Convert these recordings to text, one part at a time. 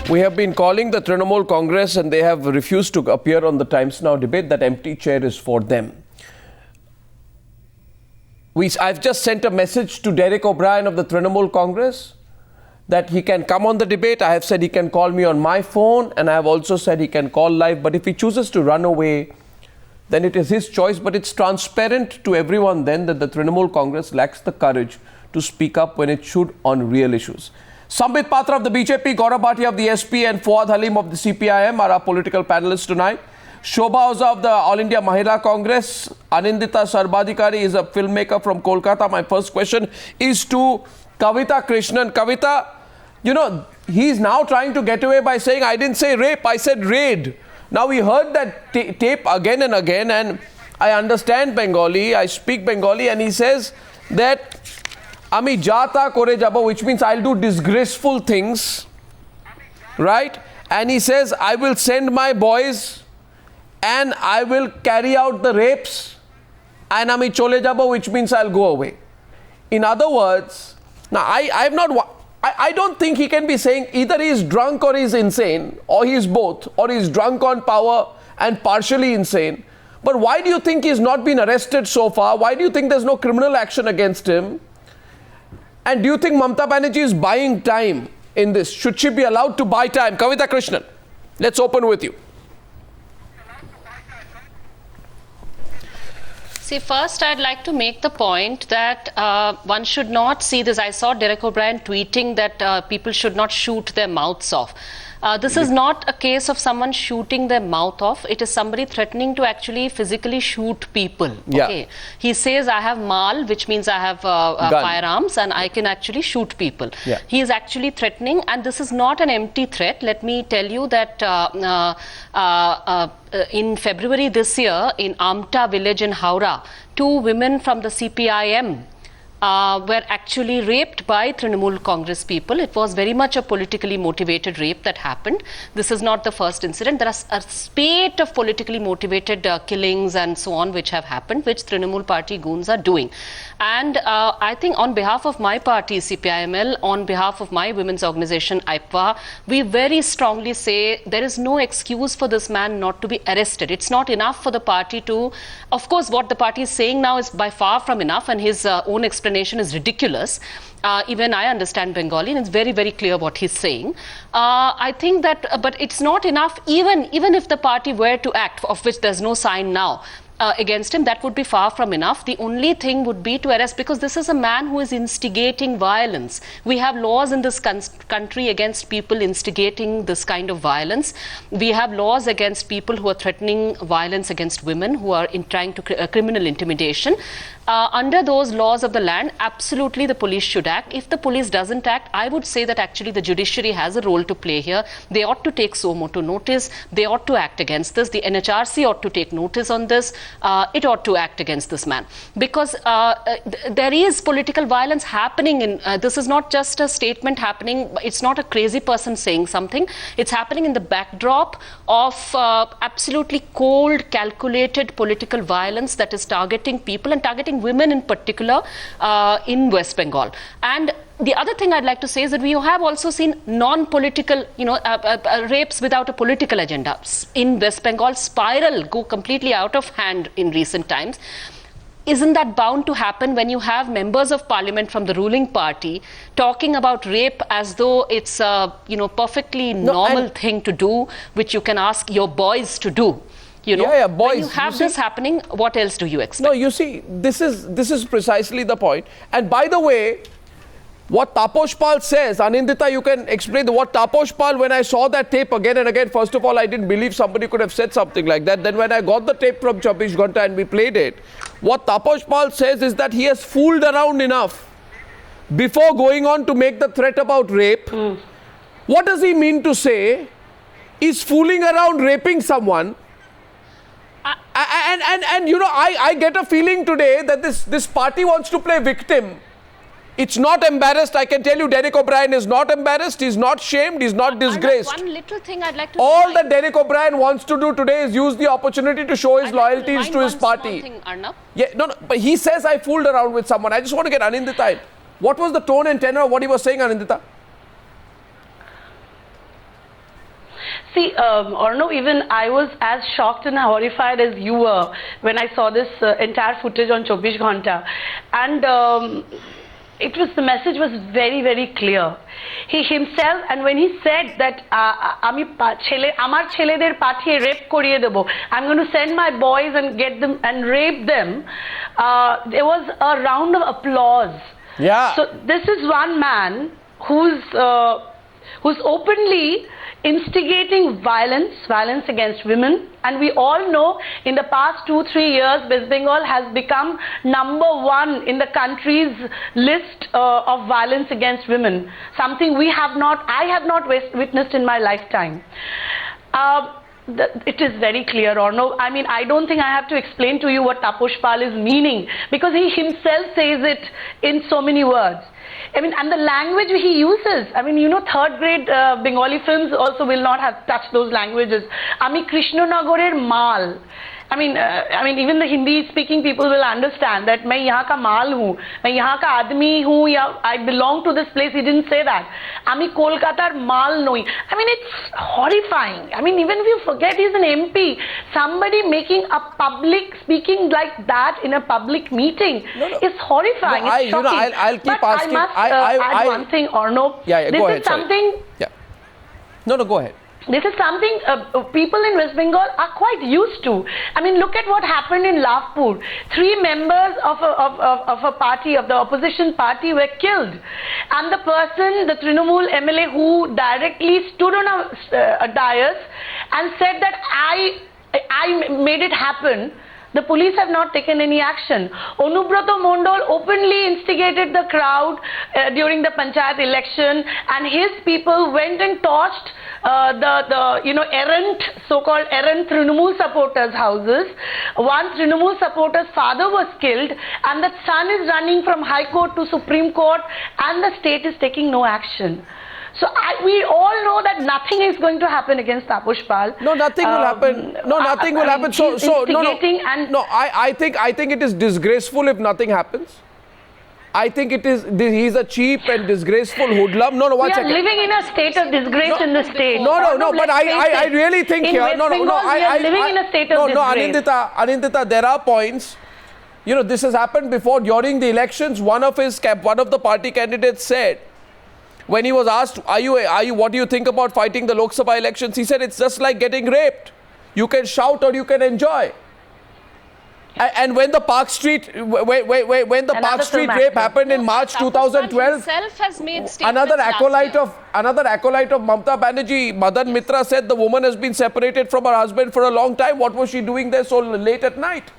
We have been calling the Trinamool Congress and they have refused to appear on the Times Now debate. That empty chair is for them. I've just sent a message to Derek O'Brien of the Trinamool Congress that he can come on the debate. I have said he can call me on my phone, and I have also said he can call live. But if he chooses to run away, then it is his choice. But it's transparent to everyone then that the Trinamool Congress lacks the courage to speak up when it should on real issues. Sambit Patra of the BJP, Gaurav Bhatia of the SP and Fuad Halim of the CPIML are our political panelists tonight. Shobha Oza of the All India Mahila Congress. Anindita Sarbadhikari is a filmmaker from Kolkata. My first question is to Kavita Krishnan. Kavita, you know, he's now trying to get away by saying, I didn't say rape, I said raid. Now we heard that tape again and again, and I understand Bengali, I speak Bengali, and he says that Ami jata kore jabo, which means I'll do disgraceful things, right? And he says, I will send my boys and I will carry out the rapes, and Ami chole jabo, which means I'll go away. In other words, now I don't think he can be saying either he is drunk or he is insane, or he is both, or he is drunk on power and partially insane. But why do you think he's not been arrested so far? Why do you think there's no criminal action against him? And do you think Mamata Banerjee is buying time in this? Should she be allowed to buy time? Kavita Krishnan, let's open with you. See, first I'd like to make the point that one should not see this. I saw Derek O'Brien tweeting that people should not shoot their mouths off. This is not a case of someone shooting their mouth off. It is somebody threatening to actually physically shoot people. Yeah. Okay. He says, I have mal, which means I have firearms and I can actually shoot people. Yeah. He is actually threatening, and this is not an empty threat. Let me tell you that in February this year, in Amta village in Howrah, 2 women from the CPIM were actually raped by Trinamool Congress people. It was very much a politically motivated rape that happened. This is not the first incident. There are a spate of politically motivated killings and so on which have happened, which Trinamool party goons are doing. And I think on behalf of my party, CPIML, on behalf of my women's organization, IPWA, we very strongly say there is no excuse for this man not to be arrested. It's not enough for the party to, of course, what the party is saying now is by far from enough, and his own explanation is ridiculous. Even I understand Bengali, and it's very, very clear what he's saying. I think that, but it's not enough, even if the party were to act, of which there's no sign now, against him, that would be far from enough. The only thing would be to arrest, because this is a man who is instigating violence. We have laws in this country against people instigating this kind of violence. We have laws against people who are threatening violence against women, who are trying to criminal intimidation. Under those laws of the land, absolutely the police should act. If the police doesn't act, I would say that actually the judiciary has a role to play here. They ought to take suo motu notice. They ought to act against this. The NHRC ought to take notice on this. It ought to act against this man, because there is political violence happening in this is not just a statement happening. It's not a crazy person saying something. It's happening in the backdrop of absolutely cold, calculated political violence that is targeting people and targeting women in particular in West Bengal. And the other thing I'd like to say is that we have also seen non-political, rapes without a political agenda in West Bengal spiral, go completely out of hand in recent times. Isn't that bound to happen when you have members of parliament from the ruling party talking about rape as though it's a perfectly normal thing to do, which you can ask your boys to do? Boys. When you have this happening, what else do you expect? No, you see, this is precisely the point. And by the way, what Taposh Pal says, Anindita, you can explain what Taposh Pal, when I saw that tape again and again, first of all, I didn't believe somebody could have said something like that. Then when I got the tape from Chabish Ghanta and we played it, what Taposh Pal says is that he has fooled around enough before going on to make the threat about rape. What does he mean to say? Is fooling around raping someone? I get a feeling today that this party wants to play victim. It's not embarrassed. I can tell you Derek O'Brien is not embarrassed. He's not shamed. He's not disgraced. One little thing I'd like to all that Derek O'Brien wants to do today is use the opportunity to show his loyalties to his party. Thing, Arnab. Yeah, no, but he says I fooled around with someone. I just want to get Anindita in. What was the tone and tenor of what he was saying, Anindita? See, Arnab, even I was as shocked and horrified as you were when I saw this entire footage on 24 Ghanta. And the message was very, very clear. He himself, and when he said that amar chheleder pathiye rape koriye debo, I'm going to send my boys and get them and rape them, there was a round of applause. Yeah. So this is one man who's openly instigating violence against women, and we all know in the past 2-3 years West Bengal has become #1 in the country's list of violence against women, something I have not witnessed in my lifetime. It is very clear, or no, I mean, I don't think I have to explain to you what Taposh Pal is meaning, because he himself says it in so many words. I mean, and the language he uses, I mean, you know, third grade Bengali films also will not have touched those languages. Ami Krishnanagorer mal. I mean, even the Hindi-speaking people will understand that मैं यहाँ का माल हूँ, मैं यहाँ का आदमी हूँ, या I belong to this place. He didn't say that. আমি কলকাতার মাল নই. I mean, it's horrifying. I mean, even if you forget he's an MP, somebody making a public speaking like that in a public meeting is horrifying. No, it's shocking. I'll keep but asking. I must add one thing, Arnab. Yeah, this go is ahead. something. Sorry. Yeah. No, go ahead. This is something people in West Bengal are quite used to. I mean, look at what happened in Lavpur. 3 members of a party, of the opposition party, were killed. And the person, the Trinamool MLA who directly stood on a dais and said that I made it happen, the police have not taken any action. Onubroto Mondol openly instigated the crowd during the Panchayat election, and his people went and torched the so-called errant Trinamool supporters' houses. One Trinamool supporter's father was killed, and the son is running from High Court to Supreme Court, and the state is taking no action. So we all know that nothing is going to happen against Taposh Pal. No, nothing will happen. No, nothing will happen. I think it is disgraceful if nothing happens. I think he's a cheap and disgraceful hoodlum. No, one second. We are living in a state of disgrace in the state. No, but I really think here. We are living in a state of disgrace. Anindita, there are points. You know, this has happened before during the elections. One of the party candidates said, when he was asked, what do you think about fighting the Lok Sabha elections? He said, it's just like getting raped. You can shout or you can enjoy. And when the Park Street, rape happened in March 2012, another acolyte of Mamata Banerjee, Madan Mitra, said the woman has been separated from her husband for a long time. What was she doing there so late at night?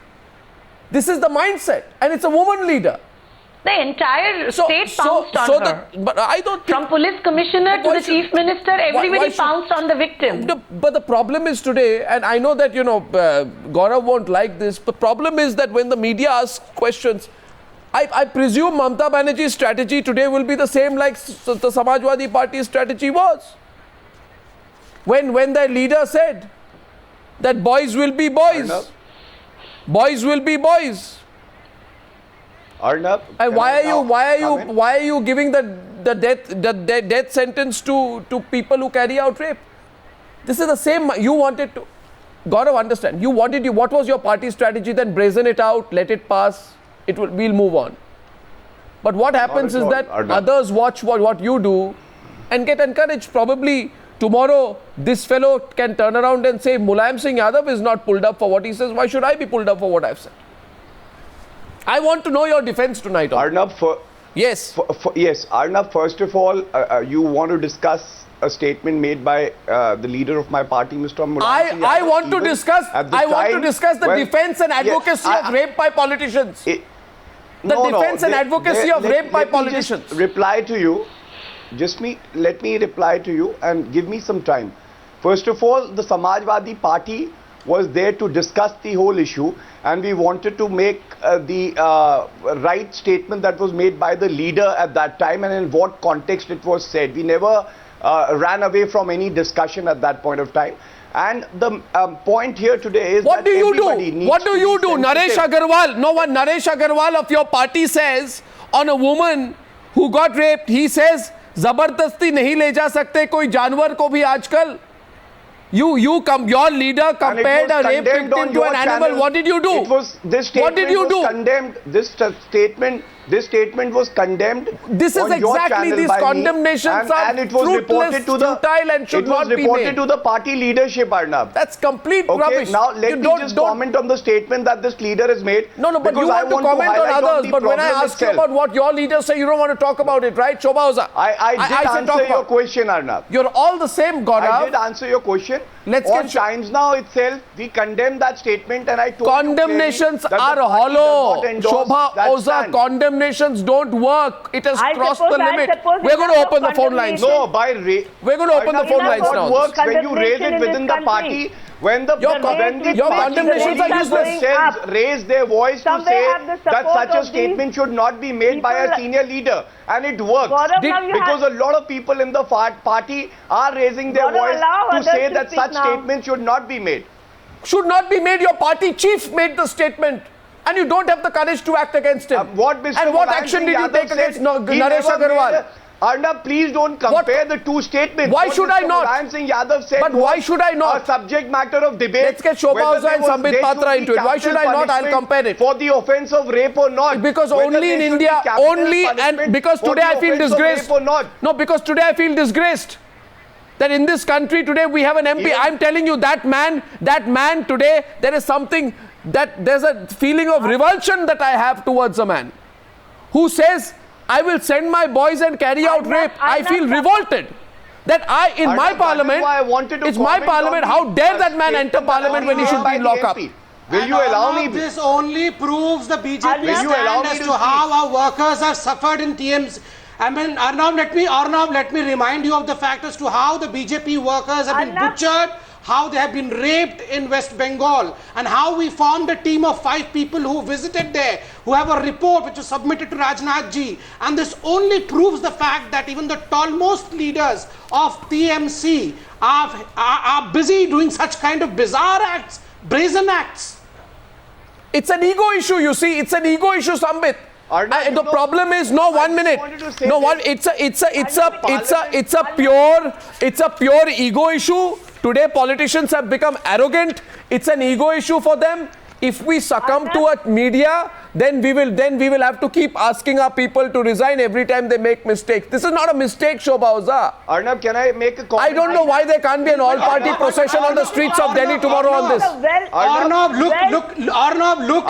This is the mindset, and it's a woman leader. The entire state pounced on her. But I don't think, from police commissioner to the chief minister, everybody pounced on the victim. But the problem is today, and I know that, Gaurav won't like this, the problem is that when the media asks questions, I presume Mamata Banerjee's strategy today will be the same like the Samajwadi Party's strategy was. When their leader said that boys will be boys. Arnab. Boys will be boys. Arnab, why are you giving the death sentence to people who carry out rape? This is the same. You wanted to, Gaurav, understand. What was your party strategy? Then brazen it out, let it pass. We'll move on. But what happens is that others watch what you do and get encouraged. Probably tomorrow this fellow can turn around and say Mulayam Singh Yadav is not pulled up for what he says. Why should I be pulled up for what I've said? I want to know your defense tonight. Arnab, yes. Yes, Arnab, first of all, you want to discuss a statement made by the leader of my party, Mr. Mulayam Singh Yadav. I want to discuss the defense and advocacy of rape by politicians. Rape by politicians. Just reply to you. Let me reply to you and give me some time. First of all, the Samajwadi Party was there to discuss the whole issue, and we wanted to make the right statement that was made by the leader at that time and in what context it was said. We never ran away from any discussion at that point of time. And the point here today is what do you do? Naresh Agarwal of your party says on a woman who got raped, he says, "Zabardasti nahi le ja sakte koi janwar ko bhi aajkal." Your leader compared a rape victim to an animal. What did you do? What did you do? Condemned. This statement was condemned. This is exactly, these condemnations are and it was reported to the futile and should not be made. It was reported to the party leadership, Arnab. That's complete rubbish. Now let me just comment on the statement that this leader has made. No, but you want to comment on others. But when I ask you about what your leaders say, you don't want to talk about it, right? Shobha Oza. I did answer your question, Arnab. You're all the same, Gaurav. I did answer your question. On Times Now itself, we condemned that statement, and I told condemnations are hollow. Shobha Oza, condemnations don't work. It has crossed the limit. We're going to open the phone lines. No, we're going to open the phone lines now. What works when you raise it within the party? When the condemnations are useless. Raise their voice to say that such a statement should not be made by a senior leader, and it works because a lot of people in the party are raising their voice to say that such statements should not be made. Should not be made. Your party chief made the statement, and you don't have the courage to act against him. What action did you take against Naresh Agarwal? Arnab, please don't compare the two statements. Why should I not? Mulayam Singh Yadav said, but why should I not? A subject matter of debate. Let's get Shobha Oza and Sambit Patra into it. Why should I not? I'll compare it. For the offence of rape or not. Because only in India, because today I feel disgraced. No, because today I feel disgraced. That in this country today we have an MP. I'm telling you, that man today, there is something, that there's a feeling of revulsion that I have towards a man who says, I will send my boys and carry out rape. I feel revolted that in my parliament, it's my parliament. How dare that man enter parliament when he should be in lockup? Will you allow me? This only proves the BJP stand as to how our workers have suffered in TMC. I mean, Arnab, let me remind you of the fact as to how the BJP workers have been butchered, how they have been raped in West Bengal, and how we formed a team of 5 people who visited there, who have a report which was submitted to Rajnath ji. And this only proves the fact that even the topmost leaders of TMC are busy doing such kind of bizarre acts, brazen acts. It's an ego issue, you see. It's an ego issue, Sambit. The problem is it's a pure ego issue. Today politicians have become arrogant. It's an ego issue for them. If we succumb to a media, then we will have to keep asking our people to resign every time they make mistakes. This is not a mistake, Shobha Oza. Arnab, can I make a comment? I don't know why there can't be an all-party procession on the streets of Delhi tomorrow on this. Arnab, look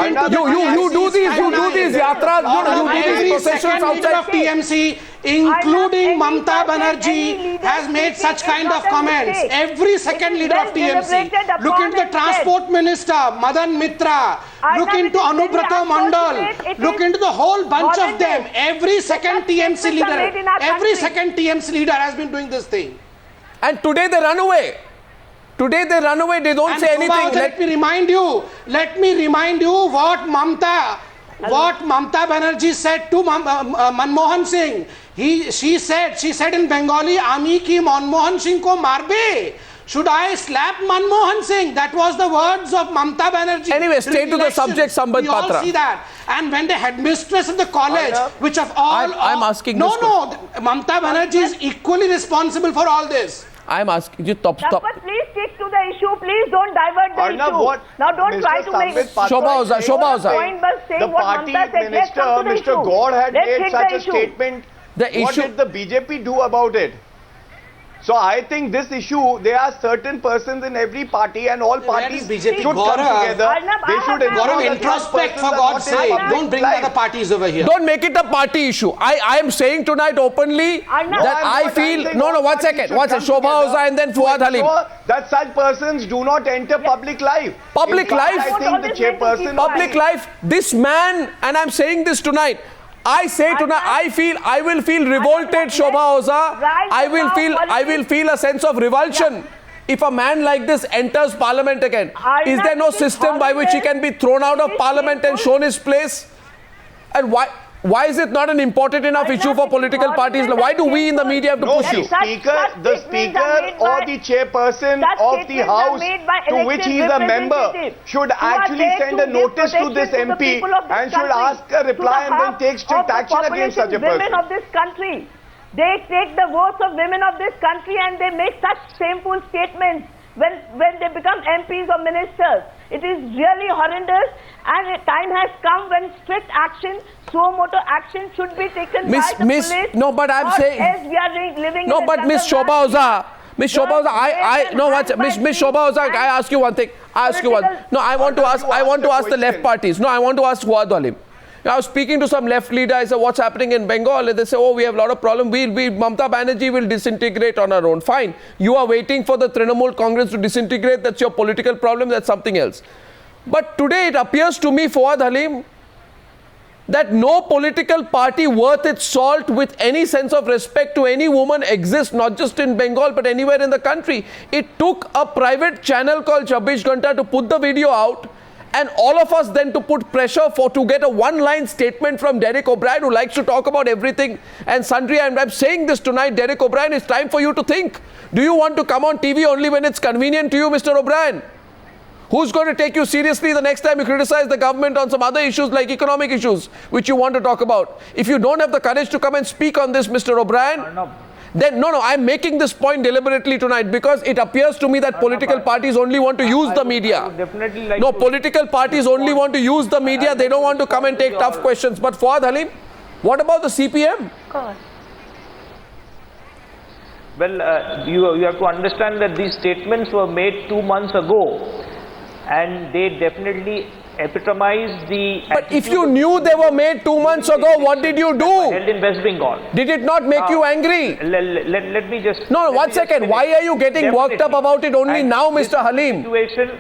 into you do these yatras, you do these processions outside of TMC, including Mamata Banerjee, has made such kind of comments. Every second leader of TMC. Look into the Transport Minister, Madan Mitra. Look into Anubrato Mandal. Look into the whole bunch of them. Every second TMC leader has been doing this thing. And today they run away. They don't say anything. Let me remind you what Mamata Banerjee said to Manmohan Singh. She said in Bengali, Ami ki Manmohan Singh ko marbe. Should I slap Manmohan Singh? That was the words of Mamata Banerjee. Anyway, stay to the subject, Sambit Patra. We all see that. And when the headmistress of the college, which of all... I'm asking Mamata Banerjee is equally responsible for all this. I'm asking you, stop. But please stick to the issue. Please don't divert the issue. Now don't try to make... Shobha Oza. The party minister, Mr. Gaur had made such a statement. What did the BJP do about it? So I think this issue, there are certain persons in every party, and all parties should come together. They should introspect, for God's sake. Don't bring the other parties over here. Don't make it a party issue. I am saying tonight openly that I feel... No, one second. Shobha Oza and then Fuad Halim. That such persons do not enter public life. Public life? I think the chairperson... Public life. This man, and I'm saying this tonight, I will feel revolted, Shobha Oza. I will feel a sense of revulsion if a man like this enters parliament again. Is there no system by which he can be thrown out of parliament and shown his place? And why is it not an important enough issue for political parties? Why do we in the media have to push you? The speaker or the chairperson of the house to which he is a member should actually send a notice to this MP and should ask a reply and then take strict action against such a person. Women of this country, they take the votes of women of this country and they make such shameful statements. when they become MPs or ministers. It is really horrendous, and a time has come when strict action, suo motu action should be taken by the police. No, but I'm saying. As we are living No, in but Miss Shobha Oza. Miss Shobha Oza, Miss Shobha Oza, I ask you one thing. No, I want to ask the left parties. No, I want to ask Fuad Halim. I was speaking to some left leader. I said, what's happening in Bengal? And they say, oh, we have a lot of problems. Mamata Banerjee will disintegrate on her own. Fine. You are waiting for the Trinamool Congress to disintegrate. That's your political problem. That's something else. But today it appears to me, Fuad Halim, that no political party worth its salt with any sense of respect to any woman exists, not just in Bengal, but anywhere in the country. It took a private channel called 26 Ghanta to put the video out, and all of us then to put pressure to get a one-line statement from Derek O'Brien, who likes to talk about everything and sundry. And I'm saying this tonight, Derek O'Brien, it's time for you to think. Do you want to come on TV only when it's convenient to you, Mr. O'Brien? Who's going to take you seriously the next time you criticize the government on some other issues like economic issues, which you want to talk about? If you don't have the courage to come and speak on this, Mr. O'Brien, then no, I'm making this point deliberately tonight because it appears to me that political parties only want to use the media. No, political parties only want to use the media. They don't want to come and take tough questions. But Fuad Halim, what about the CPM? Of course. Well, you have to understand that these statements were made 2 months ago, and they definitely epitomize the. But if you knew they were made 2 months ago, what did you do? Held in West Bengal. Did it not make you angry? Let me just. No, 1 second. Why are you getting worked up about it only now, Mr. Halim? Situation,